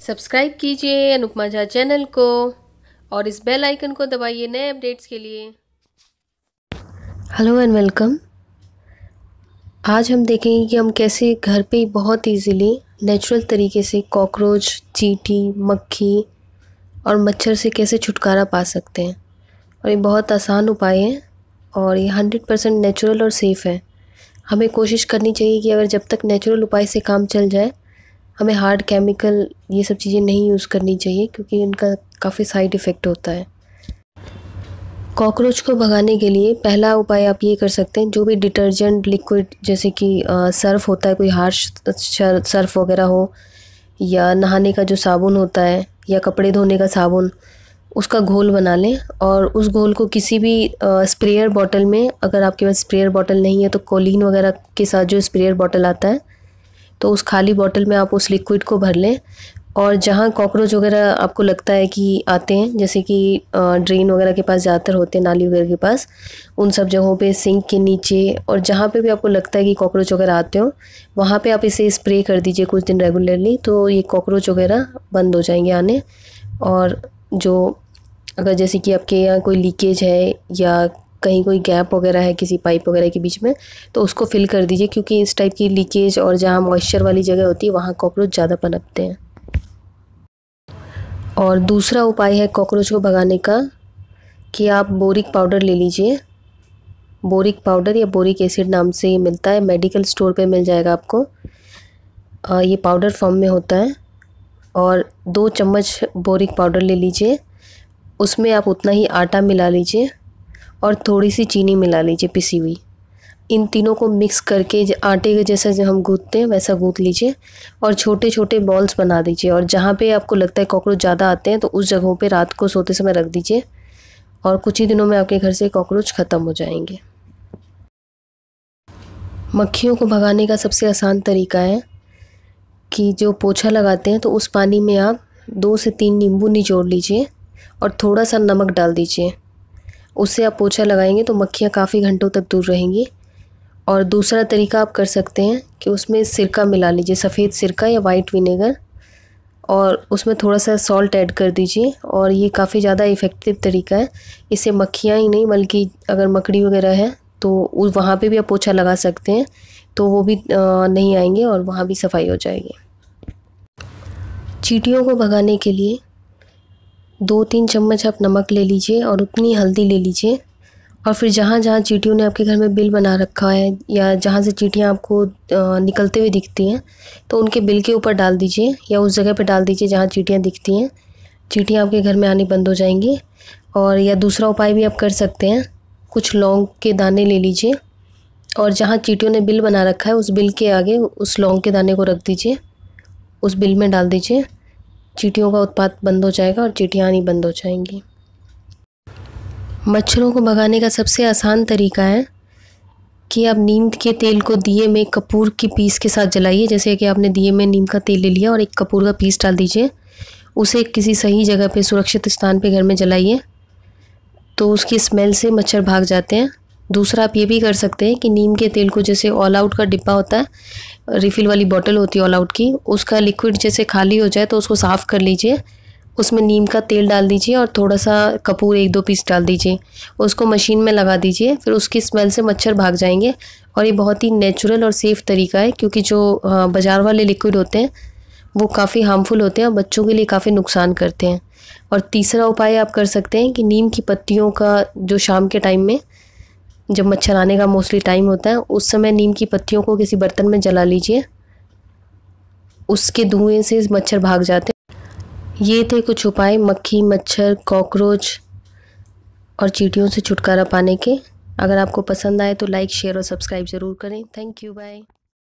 Subscribe कीजिए Anupama Jha channel को और इस बेल आइकन को दबाइए नए अपडेट्स के लिए। Hello and welcome. आज हम देखेंगे कि हम कैसे घर पे बहुत इजीली नेचुरल तरीके से कॉकरोच, चींटी, मक्खी और मच्छर से कैसे छुटकारा पा सकते हैं। और ये बहुत आसान उपाय है और ये 100% नेचुरल और सेफ़ है। हमें कोशिश करनी चाहिए कि अगर जब तक नेचुरल उपाय से काम चल जाए, हमें हार्ड केमिकल ये सब चीज़ें नहीं यूज़ करनी चाहिए क्योंकि इनका काफ़ी साइड इफ़ेक्ट होता है। कॉकरोच को भगाने के लिए पहला उपाय आप ये कर सकते हैं, जो भी डिटर्जेंट लिक्विड जैसे कि सर्फ होता है, कोई हार्श सर्फ वगैरह हो या नहाने का जो साबुन होता है या कपड़े धोने का साबुन, उसका घोल बना लें और उस घोल को किसी भी स्प्रेयर बॉटल में, अगर आपके पास स्प्रेयर बॉटल नहीं है तो कोलिन वगैरह के साथ जो स्प्रेयर बॉटल आता है तो उस खाली बॉटल में आप उस लिक्विड को भर लें। और जहाँ कॉकरोच वगैरह आपको लगता है कि आते हैं, जैसे कि ड्रेन वगैरह के पास ज़्यादातर होते हैं, नाली वगैरह के पास, उन सब जगहों पे, सिंक के नीचे और जहाँ पे भी आपको लगता है कि कॉकरोच वगैरह आते हो, वहाँ पे आप इसे स्प्रे कर दीजिए कुछ दिन रेगुलरली, तो ये कॉकरोच वगैरह बंद हो जाएंगे आने। और जो अगर जैसे कि आपके यहाँ कोई लीकेज है या कहीं कोई गैप वगैरह है किसी पाइप वगैरह के बीच में, तो उसको फिल कर दीजिए, क्योंकि इस टाइप की लीकेज और जहाँ मॉइस्चर वाली जगह होती है वहाँ कॉकरोच ज़्यादा पनपते हैं। और दूसरा उपाय है कॉकरोच को भगाने का कि आप बोरिक पाउडर ले लीजिए। बोरिक पाउडर या बोरिक एसिड नाम से ये मिलता है, मेडिकल स्टोर पे मिल जाएगा आपको। ये पाउडर फॉर्म में होता है और 2 चम्मच बोरिक पाउडर ले लीजिए। उसमें आप उतना ही आटा मिला लीजिए और थोड़ी सी चीनी मिला लीजिए पिसी हुई। इन तीनों को मिक्स करके आटे के जैसा जो हम गूँथते हैं वैसा गूँथ लीजिए और छोटे छोटे बॉल्स बना दीजिए। और जहाँ पे आपको लगता है कॉकरोच ज़्यादा आते हैं तो उस जगहों पे रात को सोते समय रख दीजिए और कुछ ही दिनों में आपके घर से कॉकरोच ख़त्म हो जाएंगे। मक्खियों को भगाने का सबसे आसान तरीका है कि जो पोछा लगाते हैं तो उस पानी में आप 2 से 3 नींबू निचोड़ लीजिए और थोड़ा सा नमक डाल दीजिए। उससे आप पोछा लगाएंगे तो मक्खियाँ काफ़ी घंटों तक दूर रहेंगी। और दूसरा तरीका आप कर सकते हैं कि उसमें सिरका मिला लीजिए, सफ़ेद सिरका या वाइट विनेगर, और उसमें थोड़ा सा सॉल्ट ऐड कर दीजिए। और ये काफ़ी ज़्यादा इफ़ेक्टिव तरीका है। इससे मक्खियाँ ही नहीं बल्कि अगर मकड़ी वगैरह है तो वहाँ पे भी आप पोछा लगा सकते हैं, तो वो भी नहीं आएंगे और वहाँ भी सफाई हो जाएगी। चींटियों को भगाने के लिए 2-3 चम्मच आप नमक ले लीजिए और उतनी हल्दी ले लीजिए। और फिर जहाँ जहाँ चींटियों ने आपके घर में बिल बना रखा है या जहाँ से चींटियाँ आपको निकलते हुए दिखती हैं, तो उनके बिल के ऊपर डाल दीजिए या उस जगह पे डाल दीजिए जहाँ चींटियाँ दिखती हैं। चींटियाँ आपके घर में आनी बंद हो जाएंगी। और या दूसरा उपाय भी आप कर सकते हैं, कुछ लौंग के दाने ले लीजिए और जहाँ चींटियों ने बिल बना रखा है उस बिल के आगे उस लौंग के दाने को रख दीजिए, उस बिल में डाल दीजिए। चींटियों का उत्पात बंद हो जाएगा और चींटियाँ आनी बंद हो जाएंगी। मच्छरों को भगाने का सबसे आसान तरीका है कि आप नीम के तेल को दिए में कपूर की पीस के साथ जलाइए। जैसे कि आपने दिए में नीम का तेल ले लिया और एक कपूर का पीस डाल दीजिए, उसे किसी सही जगह पे, सुरक्षित स्थान पे घर में जलाइए, तो उसकी स्मेल से मच्छर भाग जाते हैं। दूसरा आप ये भी कर सकते हैं कि नीम के तेल को, जैसे ऑल आउट का डिब्बा होता है, रिफ़िल वाली बॉटल होती है ऑल आउट की, उसका लिक्विड जैसे खाली हो जाए तो उसको साफ़ कर लीजिए, उसमें नीम का तेल डाल दीजिए और थोड़ा सा कपूर 1-2 पीस डाल दीजिए, उसको मशीन में लगा दीजिए, फिर उसकी स्मेल से मच्छर भाग जाएंगे। और ये बहुत ही नेचुरल और सेफ़ तरीका है, क्योंकि जो बाज़ार वाले लिक्विड होते हैं वो काफ़ी हार्मफुल होते हैं और बच्चों के लिए काफ़ी नुकसान करते हैं। और तीसरा उपाय आप कर सकते हैं कि नीम की पत्तियों का, जो शाम के टाइम में जब मच्छर आने का मोस्टली टाइम होता है, उस समय नीम की पत्तियों को किसी बर्तन में जला लीजिए, उसके धुएँ से मच्छर भाग जाते हैं। ये थे कुछ उपाय मक्खी, मच्छर, कॉकरोच और चींटियों से छुटकारा पाने के। अगर आपको पसंद आए तो लाइक, शेयर और सब्सक्राइब ज़रूर करें। Thank you, bye.